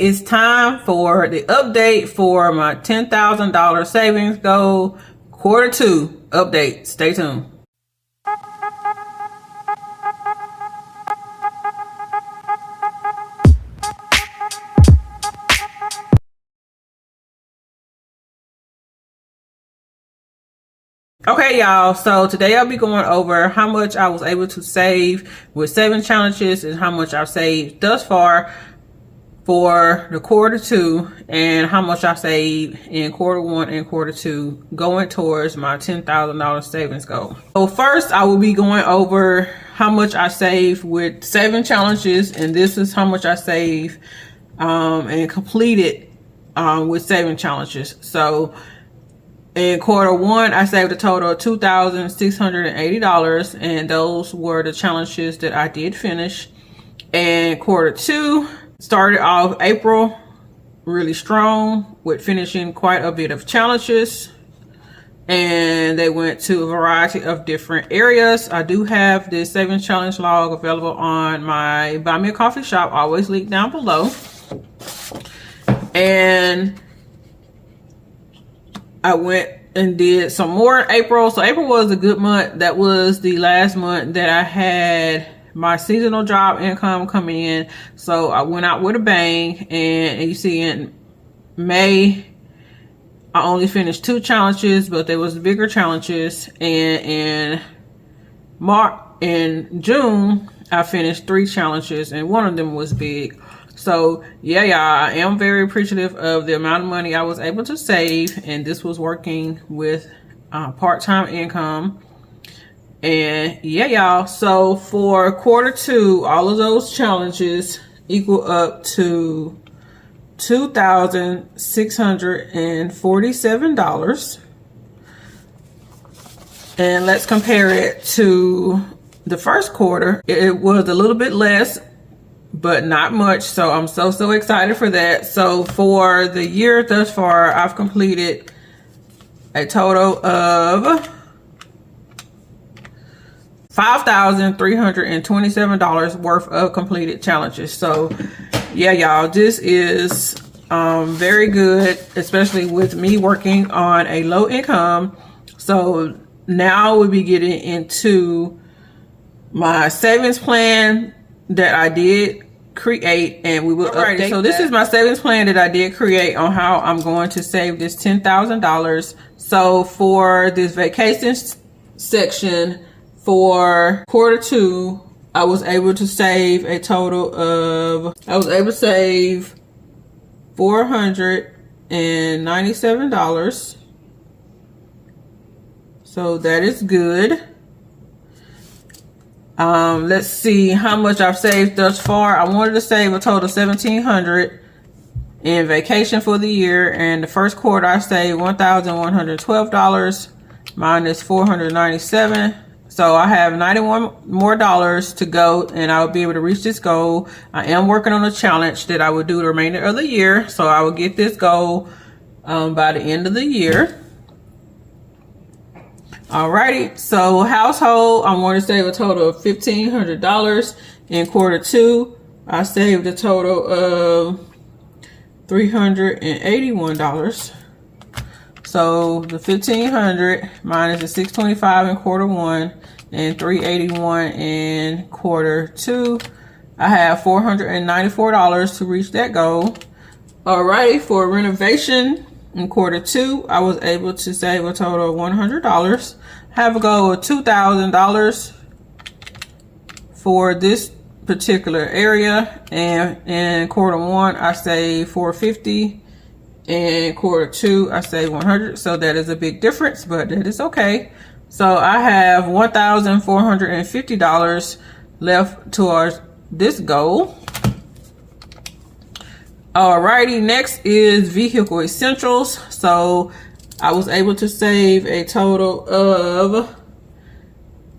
it's time for the update for my $10,000 savings goal, Q2 update. Stay tuned. Okay, y'all, so today I'll be going over how much I was able to save with 7 challenges and how much I've saved thus far for the Q2 and how much I saved in Q1 and Q2 going towards my $10,000 savings goal. So first, I will be going over how much I saved with 7 challenges, and this is how much I saved and completed with 7 challenges. So in Q1, I saved a total of $2,680, and those were the challenges that I did finish. And Q2 started off April really strong with finishing quite a bit of challenges, and they went to a variety of different areas. I do have this savings challenge log available on my Buy Me a Coffee shop, always linked down below. And I went and did some more in April. So April was a good month. That was the last month that I had my seasonal job income coming in. So I went out with a bang. And you see in May, I only finished 2 challenges, but there was bigger challenges. And in June, I finished 3 challenges, and one of them was big. So yeah, y'all, I am very appreciative of the amount of money I was able to save, and this was working with part-time income. And yeah, y'all, so for Q2, all of those challenges equal up to $2,647. And let's compare it to the first quarter. It was a little bit less, but not much. So I'm so excited for that. So for the year thus far, I've completed a total of $5,327 worth of completed challenges. So yeah, y'all, this is very good, especially with me working on a low income. So now we'll be getting into my savings plan that I did create, and we will update. So this is my savings plan that I did create on how I'm going to save this $10,000. So for this vacation section for Q2, I was able to save a total of, $497. So that is good. Let's see how much I've saved thus far. I wanted to save a total of $1,700 in vacation for the year, and the first quarter I saved $1,112 minus $497. So I have $91 more to go, and I'll be able to reach this goal. I am working on a challenge that I will do the remainder of the year, so I will get this goal by the end of the year. Alrighty, so household, I want to save a total of $1,500 in Q2. I saved a total of $381. So the $1,500 minus the $625 in Q1 and $381 in Q2. I have $494 to reach that goal. Alrighty, for renovation in Q2, I was able to save a total of $100. Have a goal of $2,000 for this particular area, and in Q1 I saved $450, and Q2 I saved $100. So that is a big difference, but that is okay. So I have $1,450 left towards this goal. Alrighty, next is vehicle essentials. So I was able to save a total of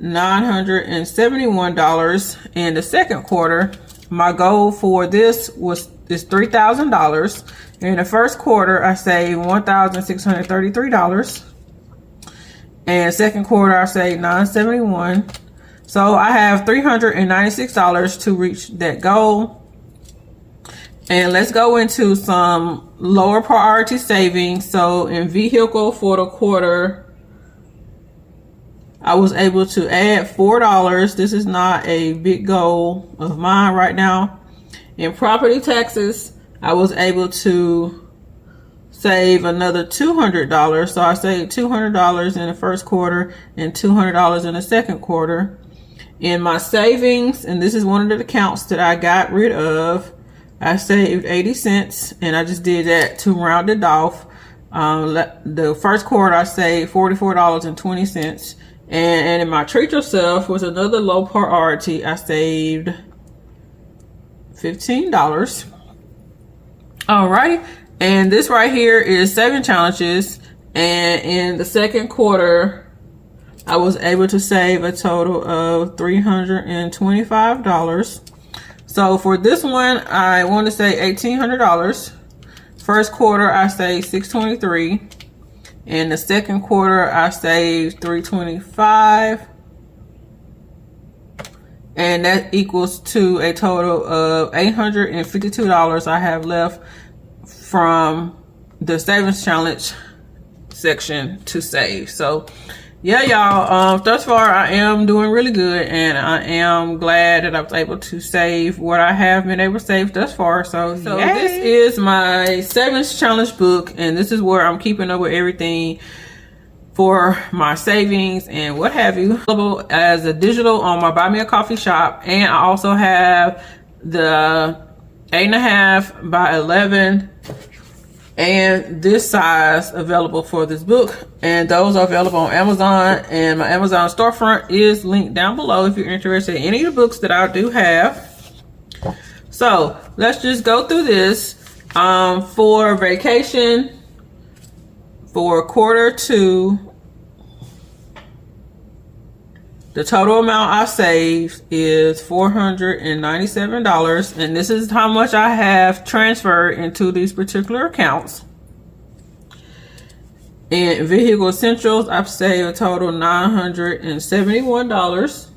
$971 in the second quarter. My goal for this is $3,000. In the first quarter, I saved $1,633. And second quarter, I saved $971. So I have $396 to reach that goal. And let's go into some lower priority savings. So in vehicle for the quarter, I was able to add $4. This is not a big goal of mine right now. In property taxes, I was able to save another $200. So I saved $200 in the first quarter and $200 in the second quarter. In my savings, and this is one of the accounts that I got rid of, I saved 80 cents, and I just did that to round it off. The first quarter I saved $44.20. And in my treat yourself was another low priority. I saved $15. Alrighty. And this right here is saving challenges. And in the second quarter, I was able to save a total of $325. So for this one, I want to say $1,800. First quarter, I saved $623. In the second quarter, I saved $325. And that equals to a total of $852 I have left from the savings challenge section to save. So yeah, y'all, thus far I am doing really good, and I am glad that I was able to save what I have been able to save thus far. So this is my savings challenge book, and this is where I'm keeping up with everything for my savings and what have you. Available as a digital on my Buy Me a Coffee shop, and I also have the 8.5 by 11 and this size available for this book, and those are available on Amazon, and my Amazon storefront is linked down below if you're interested in any of the books that I do have. So let's just go through this. For vacation for quarter two, the total amount I saved is $497, and this is how much I have transferred into these particular accounts. In vehicle essentials, I've saved a total $971.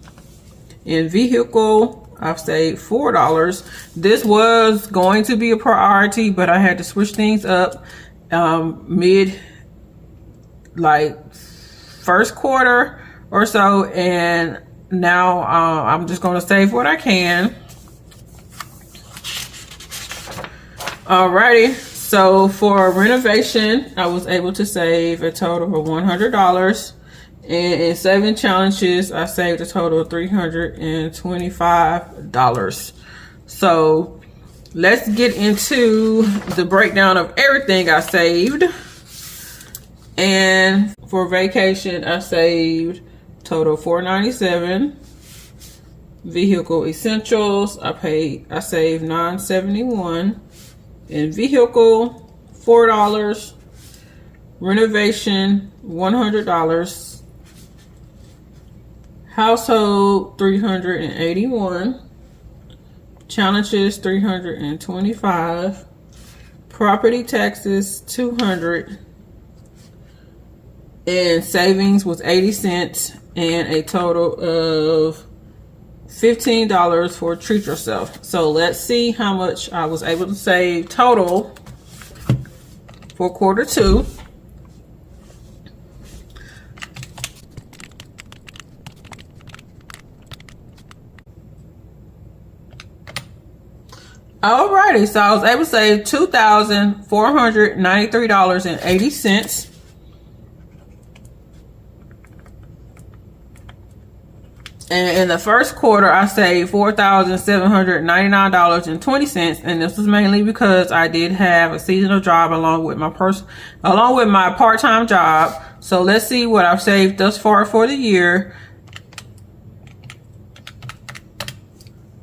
In vehicle, I've saved $4. This was going to be a priority, but I had to switch things up like first quarter or so, and now I'm just going to save what I can. Alrighty, so for renovation, I was able to save a total of $100, and in saving challenges, I saved a total of $325. So let's get into the breakdown of everything I saved. And for vacation, I saved total $497. Vehicle essentials, I saved $971. In vehicle, $4. Renovation, $100. Household, $381. Challenges, $325. Property taxes, $200. And savings was 80 cents, and a total of $15 for treat yourself. So let's see how much I was able to save total for quarter two. Alrighty, so I was able to save $2,493.80. And in the first quarter, I saved $4,799.20, and this was mainly because I did have a seasonal job along with my part-time job. So let's see what I've saved thus far for the year.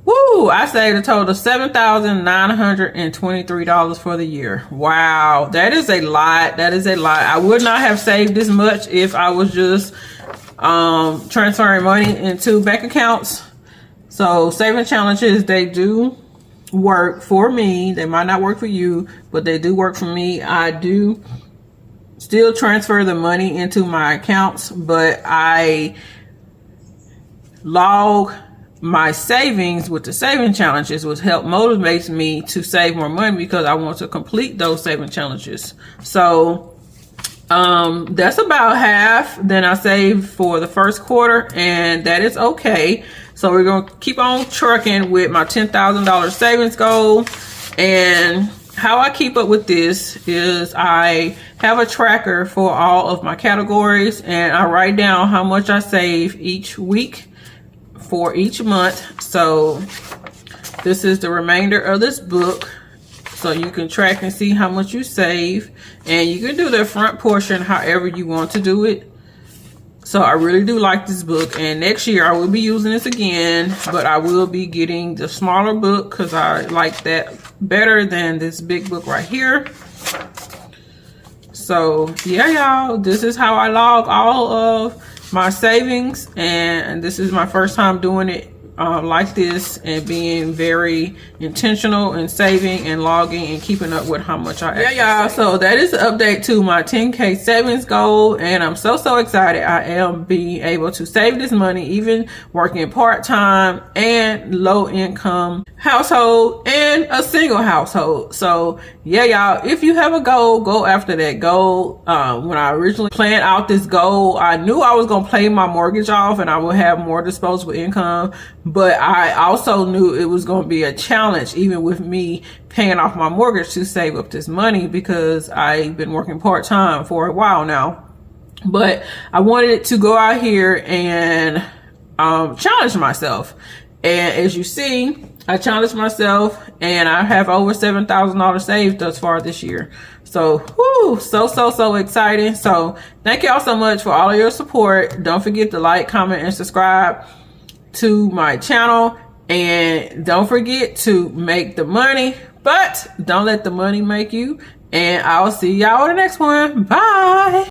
Woo! I saved a total of $7,923 for the year. Wow, that is a lot. That is a lot. I would not have saved this much if I was just transferring money into bank accounts. So saving challenges, they do work for me. They might not work for you, but they do work for me. I do still transfer the money into my accounts, but I log my savings with the saving challenges, which help motivates me to save more money because I want to complete those saving challenges. So that's about half than I saved for the first quarter, and that is okay. So we're going to keep on trucking with my $10,000 savings goal. And how I keep up with this is I have a tracker for all of my categories, and I write down how much I save each week for each month. So this is the remainder of this book, so you can track and see how much you save, and you can do the front portion however you want to do it. So I really do like this book, and next year I will be using this again, but I will be getting the smaller book because I like that better than this big book right here. So yeah, y'all, this is how I log all of my savings, and this is my first time doing it like this, and being very intentional in saving and logging and keeping up with how much I actually y'all. So that is the update to my 10K savings goal, and I'm so excited. I am being able to save this money, even working part-time and low income household and a single household. So yeah, y'all, if you have a goal, go after that goal. When I originally planned out this goal, I knew I was gonna pay my mortgage off and I would have more disposable income, but I also knew it was going to be a challenge, even with me paying off my mortgage, to save up this money because I've been working part-time for a while now. But I wanted to go out here and challenge myself. And as you see, I challenged myself, and I have over $7,000 saved thus far this year. So, whoo, so exciting. So thank y'all so much for all of your support. Don't forget to like, comment, and subscribe to my channel, and don't forget to make the money, but don't let the money make you. And I'll see y'all in the next one. Bye.